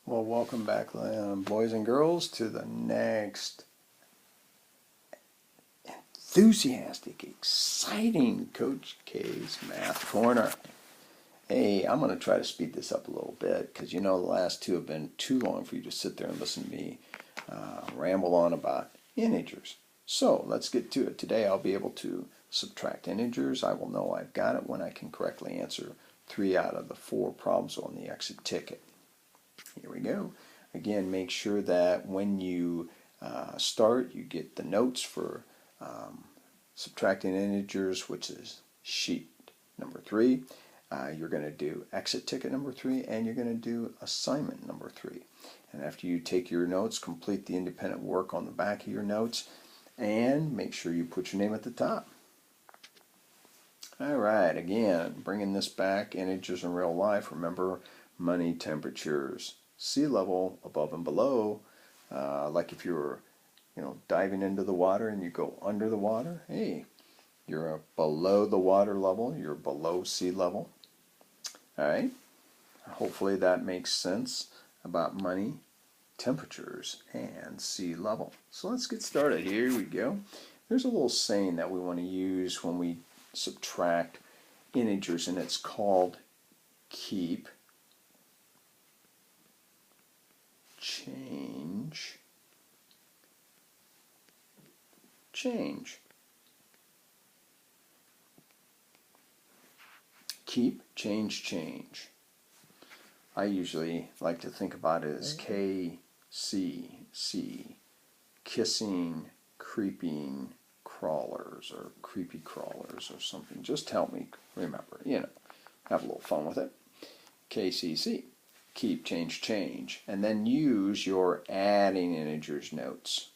Well, welcome back, boys and girls, to the next enthusiastic, exciting Coach K's Math Corner. Hey, I'm going to try to speed this up a little bit because you know the last two have been too long for you to sit there and listen to me ramble on about integers. So let's get to it. Today I'll be able to subtract integers. I will know I've got it when I can correctly answer 3 out of the 4 problems on the exit ticket. Here we go. Again, make sure that when you start, you get the notes for subtracting integers, which is sheet number 3. You're going to do exit ticket number 3, and you're going to do assignment number 3. And after you take your notes, complete the independent work on the back of your notes, and make sure you put your name at the top. All right, again, bringing this back, integers in real life. Remember, money, temperatures, sea level, above and below. Like if you're, diving into the water and you go under the water, hey, you're below the water level, you're below sea level. All right, hopefully that makes sense about money, temperatures, and sea level. So let's get started. Here we go. There's a little saying that we want to use when we subtract integers, and it's called keep, change, change. Keep, change, change. I usually like to think about it as K, C, C, kissing, creeping crawlers, or creepy crawlers, or something. Just help me remember, have a little fun with it. KCC, keep, change, change. And then use your adding integers notes.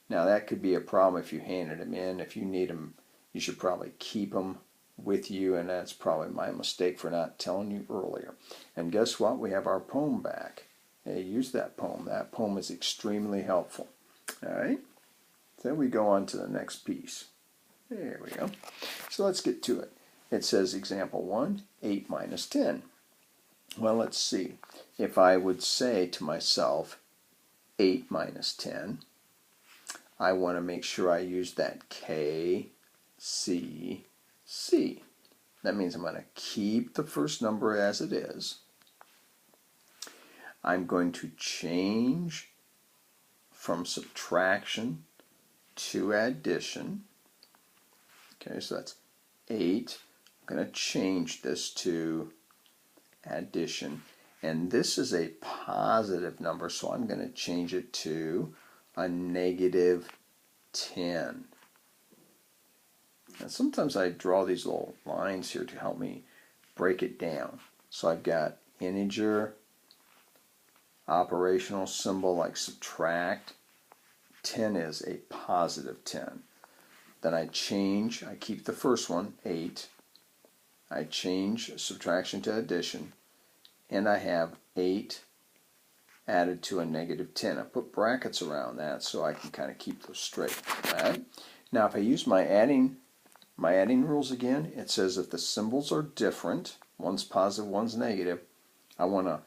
Now that could be a problem if you handed them in. If you need them, you should probably keep them with you, and that's probably my mistake for not telling you earlier. And guess what? We have our poem back. Hey, use that poem. That poem is extremely helpful. All right? Then we go on to the next piece. There we go. So let's get to it. It says example 1, 8 minus 10. Well, let's see. If I would say to myself 8 minus 10, I want to make sure I use that K, C, C. That means I'm going to keep the first number as it is. I'm going to change from subtraction to addition. Okay, so that's 8. I'm going to change this to addition. And this is a positive number, so I'm going to change it to a negative 10. And sometimes I draw these little lines here to help me break it down. So I've got integer, operational symbol like subtract. 10 is a positive 10. Then I change, I keep the first one, 8. I change subtraction to addition, and I have 8 added to a negative 10. I put brackets around that so I can kind of keep those straight. All right? Now if I use my adding rules again, it says if the symbols are different, one's positive, one's negative, I want to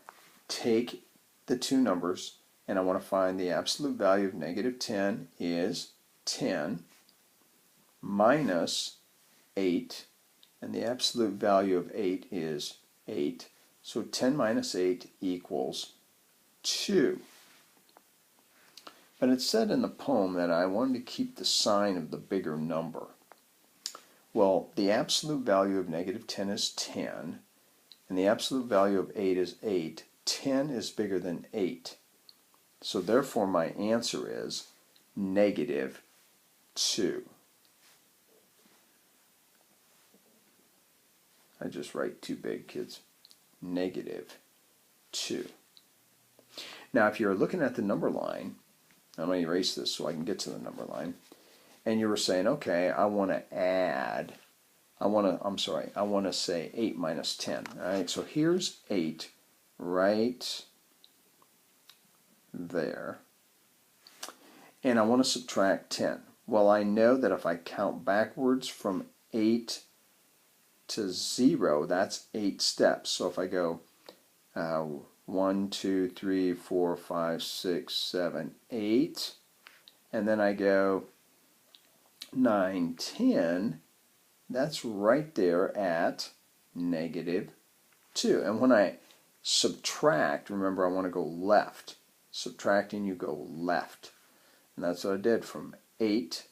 take the two numbers and I want to find the absolute value of negative 10 is 10 minus 8, and the absolute value of 8 is 8. So 10 minus 8 equals 2. But it said in the poem that I wanted to keep the sign of the bigger number. Well, the absolute value of negative 10 is 10, and the absolute value of 8 is 8. 10 is bigger than 8. So therefore my answer is negative 2. I just write too big, kids. Negative 2. Now if you're looking at the number line, I'm going to erase this so I can get to the number line, and you were saying, okay, I want to add, I want to say 8 minus 10. All right, so here's 8 right there, and I want to subtract 10. Well, I know that if I count backwards from 8 to 0, that's 8 steps. So if I go 1, 2, 3, 4, 5, 6, 7, 8. And then I go 9, 10. That's right there at negative 2. And when I subtract, remember I want to go left. Subtracting, you go left. And that's what I did. From 8,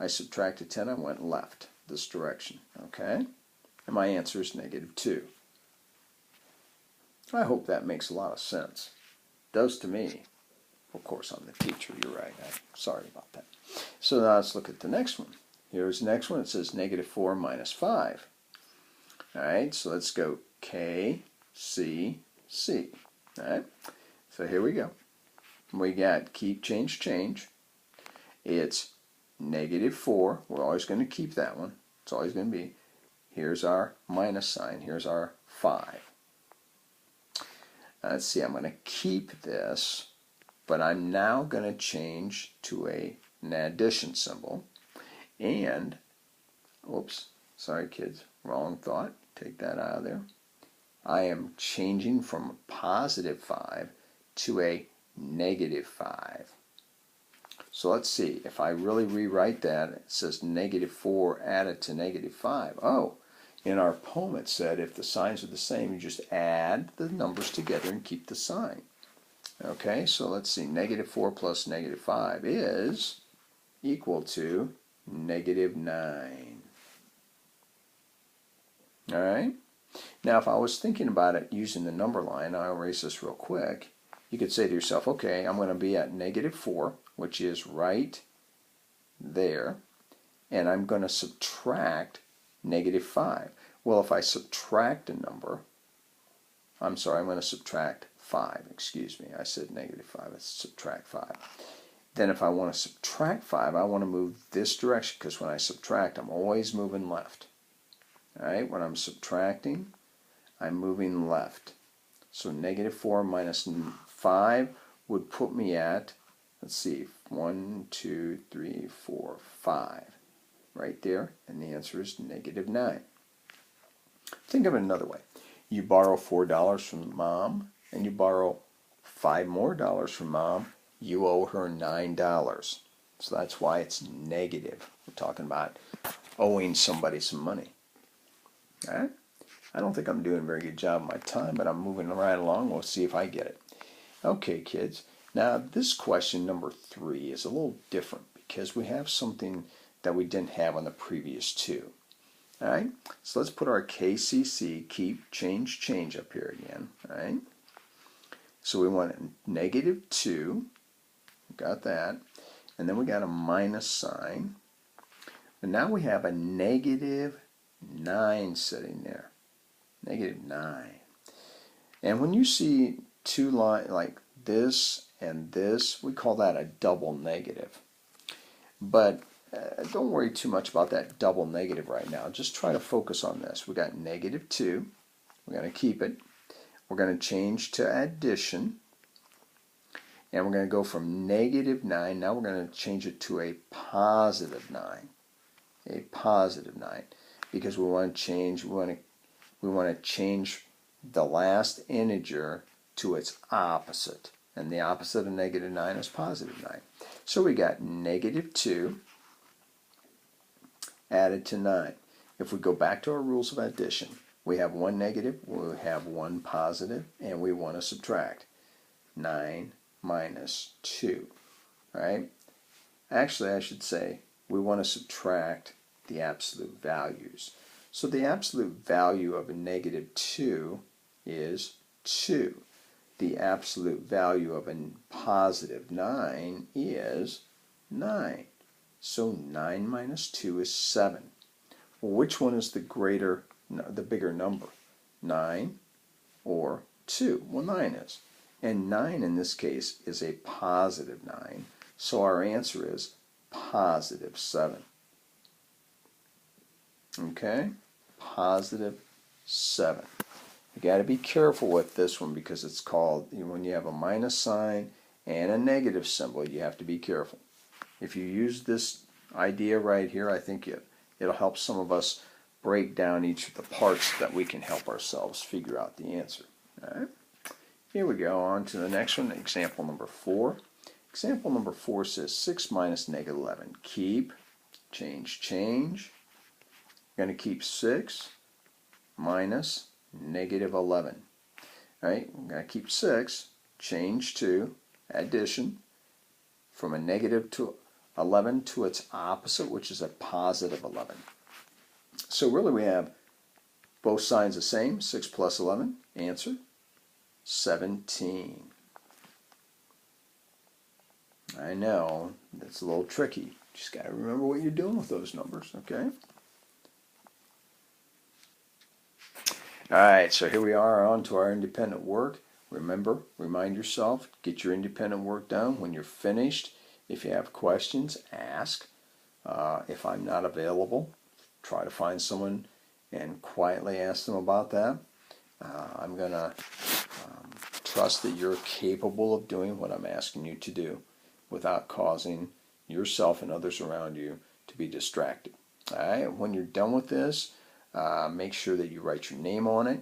I subtracted 10, I went left, this direction. Okay? And my answer is negative 2. I hope that makes a lot of sense. It does to me. Of course, I'm the teacher. You're right. I'm sorry about that. So now let's look at the next one. Here's the next one. It says negative 4 minus 5. All right, so let's go K, C, C. All right, so here we go. We got keep, change, change. It's negative 4. We're always going to keep that one. It's always going to be. Here's our minus sign. Here's our 5. Let's see, I'm going to keep this, but I'm now going to change to an addition symbol. And, whoops, sorry kids, wrong thought. Take that out of there. I am changing from a positive 5 to a negative 5. So let's see, if I really rewrite that, it says negative 4 added to negative 5. Oh, in our poem it said if the signs are the same, you just add the numbers together and keep the sign. Okay, so let's see, negative 4 plus negative 5 is equal to negative 9. All right? Now, if I was thinking about it using the number line, I'll erase this real quick. You could say to yourself, okay, I'm going to be at negative 4, which is right there, and I'm going to subtract negative 5. Well, if I subtract a number, I'm sorry, I'm going to subtract 5. Excuse me, I said negative 5. Let's subtract 5. Then if I want to subtract 5, I want to move this direction, because when I subtract, I'm always moving left. All right, when I'm subtracting, I'm moving left. So negative 4 minus 5 would put me at, let's see, 1, 2, 3, 4, 5. Right there, and the answer is negative 9. Think of it another way. You borrow $4 from mom, and you borrow $5 more from mom. You owe her $9. So that's why it's negative. We're talking about owing somebody some money. All right? I don't think I'm doing a very good job of my time, but I'm moving right along. We'll see if I get it. Okay, kids. Now, this question, number 3, is a little different because we have something that we didn't have on the previous 2. All right? So let's put our KCC, keep, change, change up here again. All right? So we want negative 2. Got that. And then we got a minus sign. And now we have a negative 9 sitting there. Negative 9. And when you see two lines like this and this, we call that a double negative. But don't worry too much about that double negative right now. Just try to focus on this. We got negative 2. We're going to keep it. We're going to change to addition. And we're going to go from negative 9. Now we're going to change it to a positive 9. A positive 9. Because we want to change, we want to change the last integer to its opposite. And the opposite of negative 9 is positive 9. So we got negative 2 added to 9. If we go back to our rules of addition, we have one negative, we have one positive, and we want to subtract. 9 minus 2. Right? Actually, I should say we want to subtract the absolute values. So the absolute value of a negative 2 is 2. The absolute value of a positive 9 is 9. So 9 minus 2 is 7. Well, which one is the bigger number? 9 or 2? Well, 9 is. And 9 in this case is a positive 9. So our answer is positive 7. Okay? Positive 7. You got to be careful with this one because it's called, when you have a minus sign and a negative symbol, you have to be careful. If you use this idea right here, I think it'll help some of us break down each of the parts that we can help ourselves figure out the answer. All right? Here we go, on to the next one, example number 4. Example number 4 says 6 minus negative 11. Keep, change, change. You're going to keep 6 minus negative 11. All right, we're going to keep 6, change to addition, from a negative to 11 to its opposite, which is a positive 11. So really we have both sides the same, 6 plus 11, answer 17. I know, that's a little tricky. Just got to remember what you're doing with those numbers, okay? Alright, so here we are on to our independent work. Remember, remind yourself, get your independent work done. When you're finished, if you have questions, ask. If I'm not available, try to find someone and quietly ask them about that. I'm going to trust that you're capable of doing what I'm asking you to do without causing yourself and others around you to be distracted. Alright, when you're done with this, make sure that you write your name on it.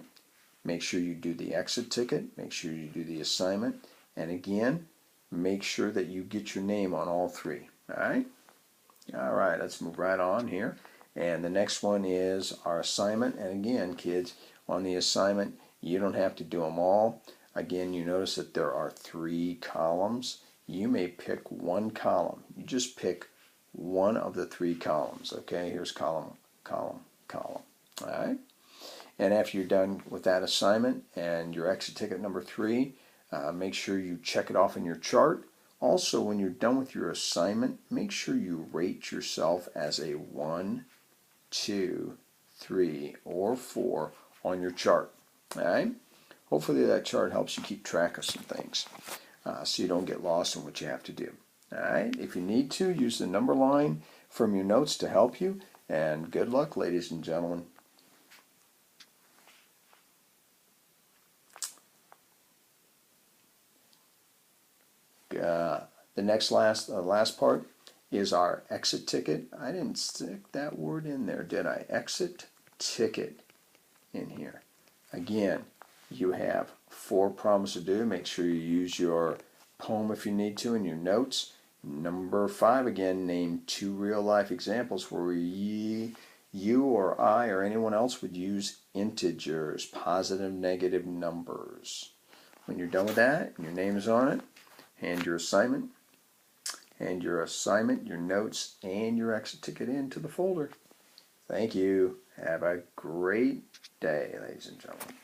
Make sure you do the exit ticket. Make sure you do the assignment. And again, make sure that you get your name on all 3. Alright? Alright, let's move right on here. And the next one is our assignment. And again, kids, on the assignment, you don't have to do them all. Again, you notice that there are 3 columns. You may pick one column. You just pick one of the 3 columns. Okay, here's column, column, column. Alright? And after you're done with that assignment and your exit ticket number 3, make sure you check it off in your chart. Also, when you're done with your assignment, make sure you rate yourself as a 1, 2, 3, or 4 on your chart. Alright? Hopefully that chart helps you keep track of some things so you don't get lost in what you have to do. Alright? If you need to, use the number line from your notes to help you. And good luck, ladies and gentlemen. The next last part is our exit ticket. I didn't stick that word in there, did I? Exit ticket in here. Again, you have 4 problems to do. Make sure you use your poem if you need to in your notes. Number 5, again, name 2 real-life examples where you or I or anyone else would use integers, positive, negative numbers. When you're done with that, and your name is on it, hand your assignment, your notes, and your exit ticket into the folder. Thank you. Have a great day, ladies and gentlemen.